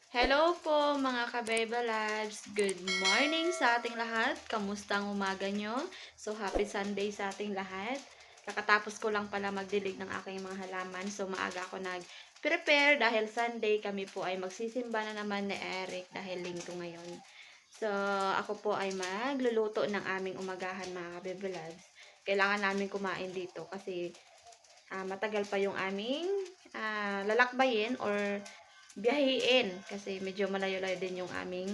Hello po mga ka-Beba Labs! Good morning sa ating lahat. Kamusta ang umaga nyo? So, happy Sunday sa ating lahat. Kakatapos ko lang pala magdilig ng aking mga halaman. So, maaga ako nag-prepare dahil Sunday kami po ay magsisimba na naman ni Eric dahil linggo ngayon. So, ako po ay magluluto ng aming umagahan mga ka-Beba Labs. Kailangan namin kumain dito kasi matagal pa yung aming lalakbayin or biyahiin kasi medyo malayo-layo din yung aming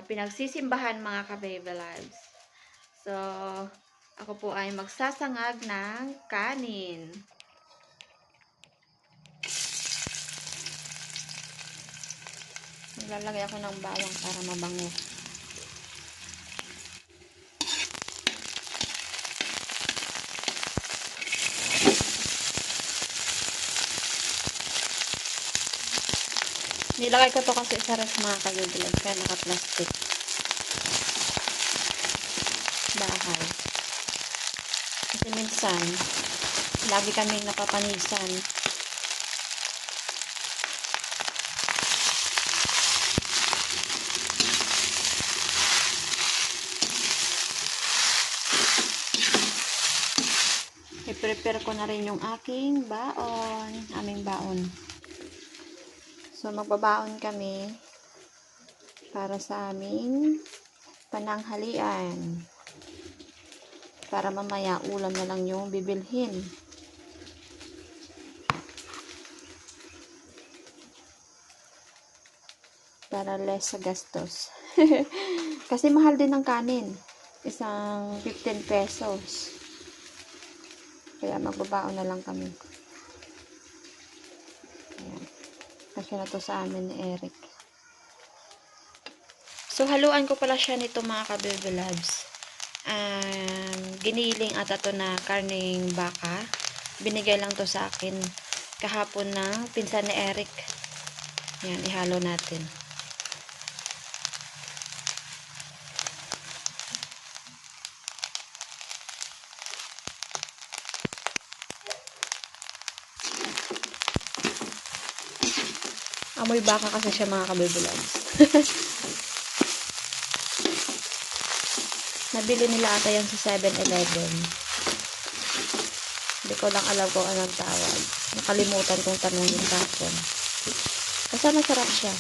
pinagsisimbahan mga ka-Baby Lives. So, ako po ay magsasangag ng kanin. Nilalagay ako ng bawang para mabango. Nilagay ko to kasi sa ref mga ka-Baby Lives kaya naka-plastic. Bahay. Kasi minsan, lagi kaming napapanisan. I-prepare ko na rin yung aking baon. Aming baon. So, magbabaon kami para sa aming pananghalian. Para mamaya ulam na lang yung bibilhin. Para less sa gastos. Kasi mahal din ng kanin. Isang 15 pesos. Kaya magbabaon na lang kami. Ayan. Kasi na to sa amin ni Eric. So, haluan ko pala siya nito mga ka-Baby Labs. Giniling ata to na karning baka. Binigay lang to sa akin kahapon na pinsan ni Eric. Yan, ihalo natin. Amoy baka kasi siya mga ka-Baby Loves. Nabili nila ata yan sa 7-Eleven. Hindi ko lang alam kung anong tawag. Nakalimutan kong tanongin tapon. Kasi masarap siya.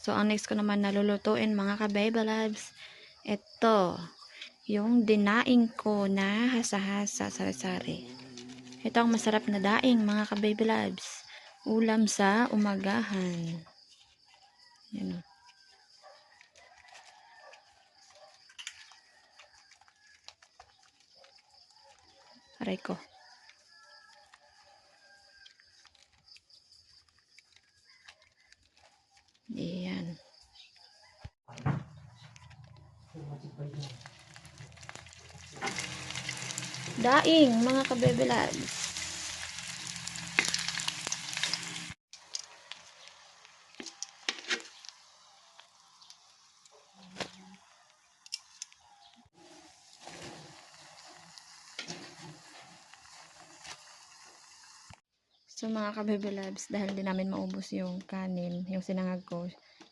So, ang next ko naman nalulutuin mga ka-Baby Loves. Ito, yung dinaing ko na hasa-hasa sari-sari. Ito ang masarap na daing mga ka-Baby Loves. Ulam sa umagahan. Yan o. Aray ko. Ayan. Daing, mga ka-Baby Loves. So mga ka-Baby Loves, dahil di namin maubos yung kanin, yung sinangag ko,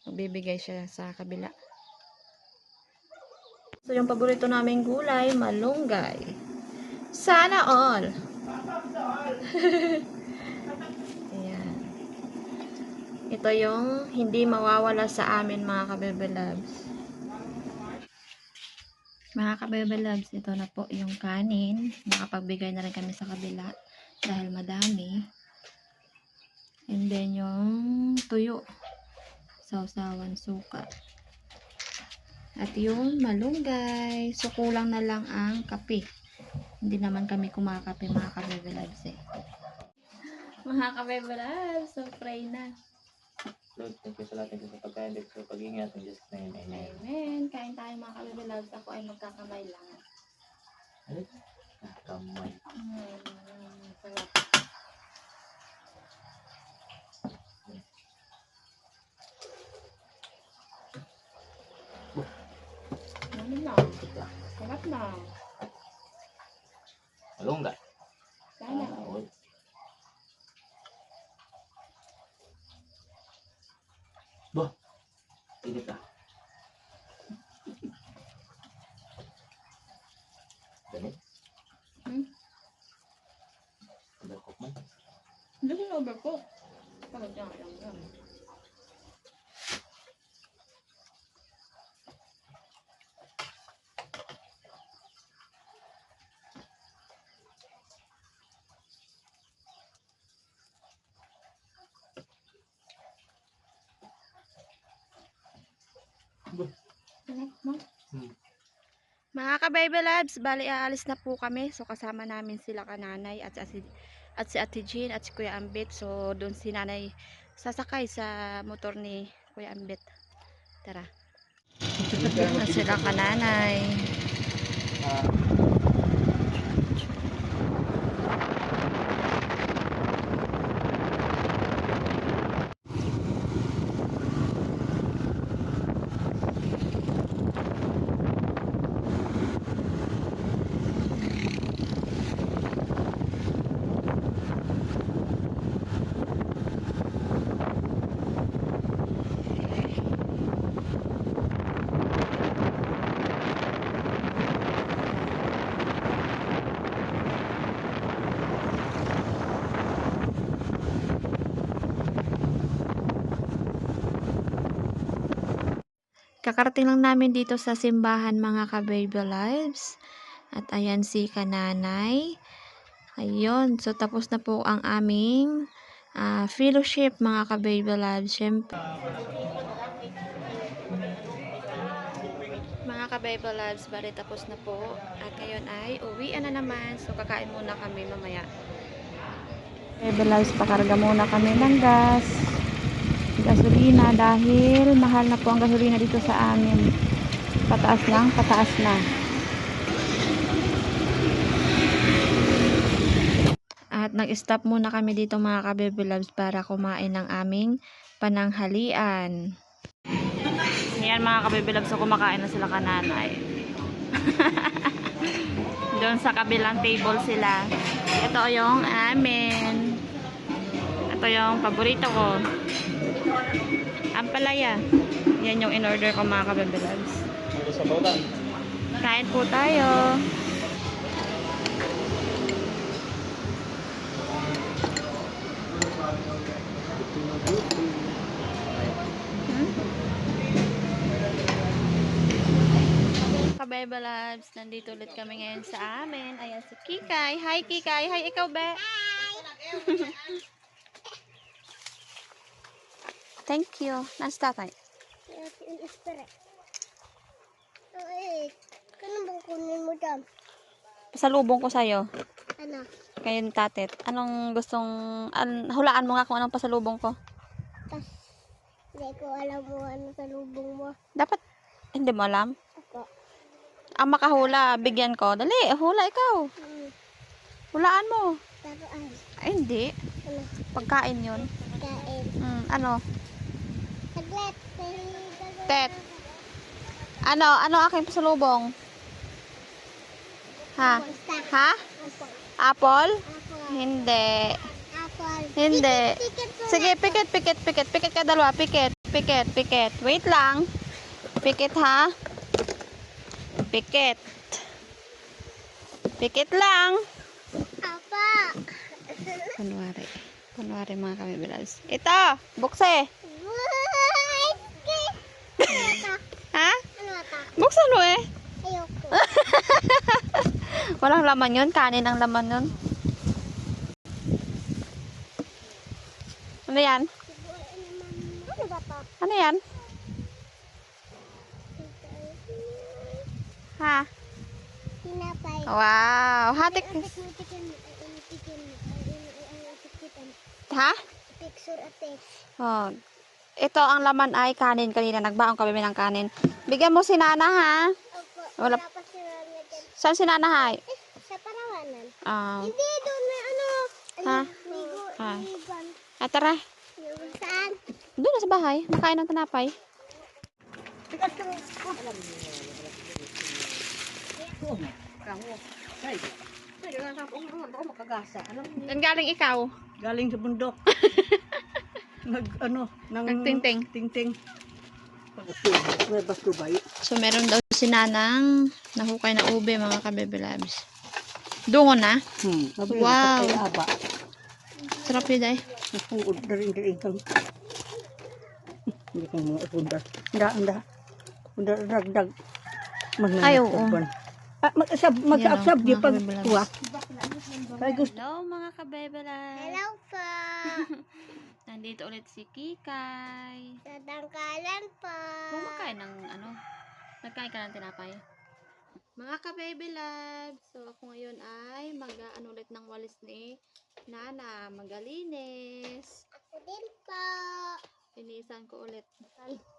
magbibigay siya sa kabila. So yung paborito naming gulay, malunggay. Sana all! Ayan. Ito yung hindi mawawala sa amin mga ka-Baby Loves. Mga ka-Baby Loves, ito na po yung kanin. Nakapagbigay na rin kami sa kabila dahil madami. And then yung tuyo. Sausawan suka. At yung malunggay. So, kulang na lang ang kape. Hindi naman kami kumakape mga ka-Baby Loves eh. Mga ka-Baby Loves, so pray na. Lord, thank you sa lahat ng pagkain, sa pag-ingat ng Diyos na yun. Amen. Amen. Kain tayo ay magkakamay lang. Ay, kamay. Sarap. Ano na? Sarap na. Malong enggak? Sana. Oh. Bah, ini kah? Ganit? Overcook man. Hindi ko na-overcook. Pagod lang yan. Mga ka-Baby Labs, bali aalis na po kami. So kasama namin sila kananay at si Ate Jean at si Kuya Ambit. So doon si nanay sasakay sa motor ni Kuya Ambit. Tara. Na sila kananay. Kakarating lang namin dito sa simbahan mga ka-Baby Lives. At ayan si kananay. Ayun. So tapos na po ang aming fellowship mga ka-Baby Lives. Syempre. Mga ka-Baby Lives, bali tapos na po. At ngayon ay uwian na naman. So kakain muna kami mamaya. Baby Lives, pakarga muna kami ng gasolina dahil mahal na po ang gasolina dito sa amin. Pataas na. At nag-stop muna kami dito mga ka-Baby Loves para kumain ng aming pananghalian. Ayan mga ka-Baby Loves, so kumakain na sila kananay. Doon sa kabilang table sila. Ito yung amin. Ito yung paborito ko. Ampalaya. Yan yung in-order ko mga ka-Baby Loves. Kain po tayo. Ka-Baby Loves, nandito ulit kami ngayon sa amin. Ayan si Kikay. Hi Kikay. Hi ikaw be. Thank you. Nasta tayo. Kano bang kunin mo dyan? Pasalubong ko sa'yo. Ano? Kayo tatet. Anong gustong... hulaan mo nga kung anong pasalubong ko. Tas, hindi ko alam mo ano sa lubong mo. Dapat, hindi mo alam. Ako. Ang makahula, bigyan ko. Dali, hula ikaw. Hulaan mo. Taruan. Ay, hindi. Ano? Pagkain yun. Kain. Ano? Saglit. Tet. Ano aking pasalubong? Ha? Ha? Apple? Hindi. Apple. Hindi. Ticket ko. Sige, pikit. Pikit ka dalawa. Pikit. Wait lang. Pikit ha? Pikit. Pikit lang. Apa. Kunwari mga ka-Baby Loves. Ito, bukse. Ha? Ano ata? Buksan mo eh. Ayoko. Walang laman yun. Kanin ang laman yun. Ano yan? Ano ba to? Ano yan? Ha? Tinapay. Wow. Hatik. Ha? Picture at text. Oh. Ito ang laman ay kanin. Kanina nagbaon kami ng kanin. Bigyan mo si Nana ha. Opo. Wala. Wala pa sila na dyan. Saan si Nanahay? Sa parawanan. Ah, Hindi, doon may ano. Ha? Ligo, Ah. ligon. Tara. Saan? Doon na sa bahay. Makain ng tinapay. Saan galing ikaw? Galing sa bundok. Nagtingting. Tingting. May basto ba? So, meron daw si Nanang nahukay na ube, mga kabebe labs. Dungo na. Wow. Aba. Sarap yun eh. Napungod na rin kang. Hindi kang mga pundar. Anda. Pundar ragdag. Ay, oo. Mag-sab-sab di mga pag kabebe tuwa. labs. Ay gusto. Hello mga kabebe labs. Hello po. Nandito ulit si Kikay. Sa tangkalan po. Kumakain ng ano? Nagkain ka ng tinapay? Mga ka-baby labs, so ako ngayon ay mag-ano ulit ng walis ni Nana, magalinis. Ako din po. Linisan ko ulit.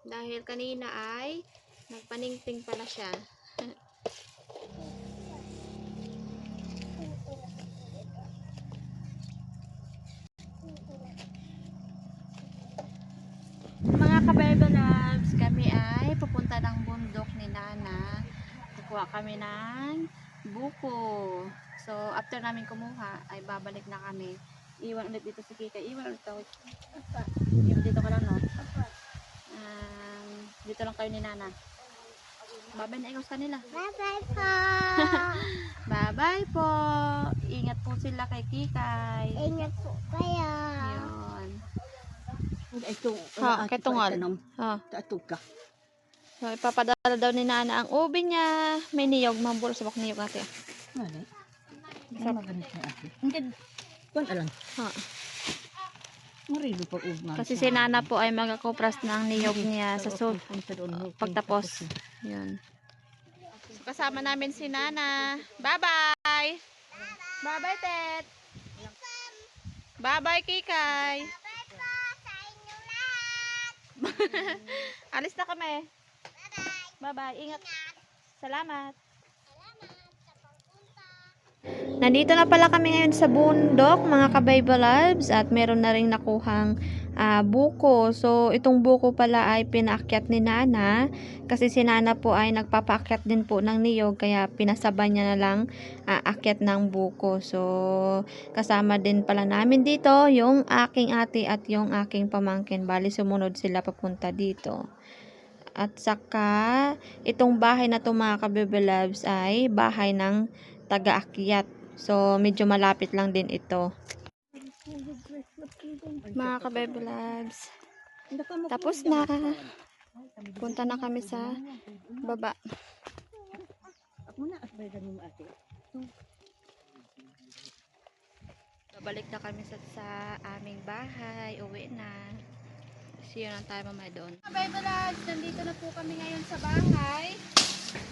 Dahil kanina ay nagpaningting pala siya. Mga ka-baby labs, kami ay pupunta ng bundok ni Nana. Kukuha kami ng buko. So, after namin kumuha, ay babalik na kami. Iwan ulit dito si Kika. Iwan ulit ako. Iwan dito ka lang, no? Dito lang kayo ni Nana. Babay na ikaw sa kanila. Bye-bye po. Bye-bye po. Ingat po sila kay Kikay. Ingat po kayo. Yun. Ito. Ha, kay Tungal. Ha. Ito ka. So, ipapadala daw ni Nana ang ube niya. May niyog. Mamburo sa bak niyog natin. Ano? Sa magalit na ate. Hindi. Kung alam. Ha. Marilo pa ugma. Kasi si Nana po ay magkakopras ng niyog niya sa pagtapos. Yun. So, kasama namin si Nana. Bye-bye! Bye-bye, Tet! Bye-bye, Kikay! Bye po sa inyo lahat. Alis na kami. Bye-bye. Bye-bye. Ingat. Salamat. Salamat sa pagpunta. Nandito na pala kami ngayon sa bundok, mga ka-Bible Labs, at meron na rin nakuhang buko. So, itong buko pala ay pinaakyat ni Nana kasi si Nana po ay nagpapaakyat din po ng niyog kaya pinasabay niya na lang akyat ng buko. So, kasama din pala namin dito yung aking ate at yung aking pamangkin. Bali, sumunod sila papunta dito. At saka, itong bahay na to mga ka-Bible Labs ay bahay ng taga-akyat. So, medyo malapit lang din ito. Mga ka-Bible Labs. Tapos na. Punta na kami sa baba. Muna at bayad mo ate. Babalik na kami sa aming bahay. Uwi na. See you na tayo mamaya doon. Mga Bible Labs, nandito na po kami ngayon sa bahay.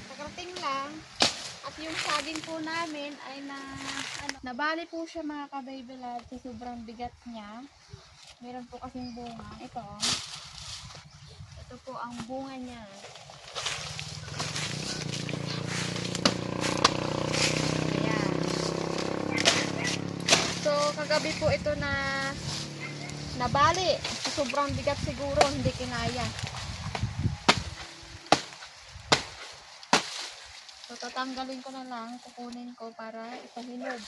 Nakarating lang. At yung saging po namin ay nabali po siya mga ka-baby lab sa sobrang bigat niya. Meron po kasing bunga. Ito oh. Ito po ang bunga niya. Ayan. So, kagabi po ito na nabali. Sa sobrang bigat siguro, hindi kinaya. So, tatanggalin ko na lang, kukunin ko para ipahinog.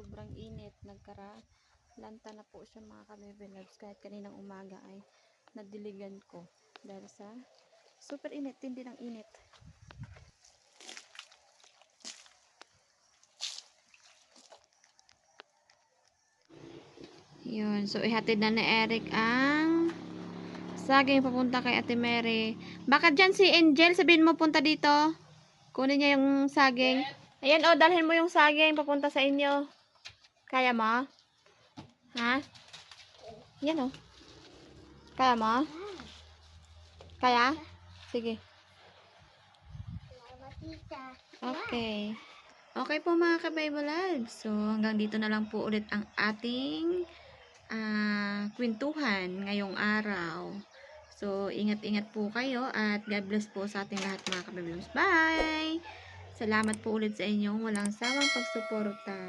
sobrang init, nagkaralanta na po siya mga ka-baby loves. Kahit kaninang umaga ay nadiligan ko dahil sa super init, tindi ng init. Yun, so ihatid na ni Eric ang saging papunta kay Ate Mary. Baka dyan si Angel, sabihin mo punta dito. Kunin niya yung saging. Ayan, oh, dalhin mo yung saging papunta sa inyo. Kaya mo? Ha? Yan, oh. Kaya mo? Kaya? Sige. Salamat, tita. Okay. Okay po mga ka-Bible Lives. So, hanggang dito na lang po ulit ang ating kwentuhan ngayong araw. So, ingat-ingat po kayo at God bless po sa ating lahat mga ka-Bible Lives. Bye! Salamat po ulit sa inyong walang sawang pagsuporta.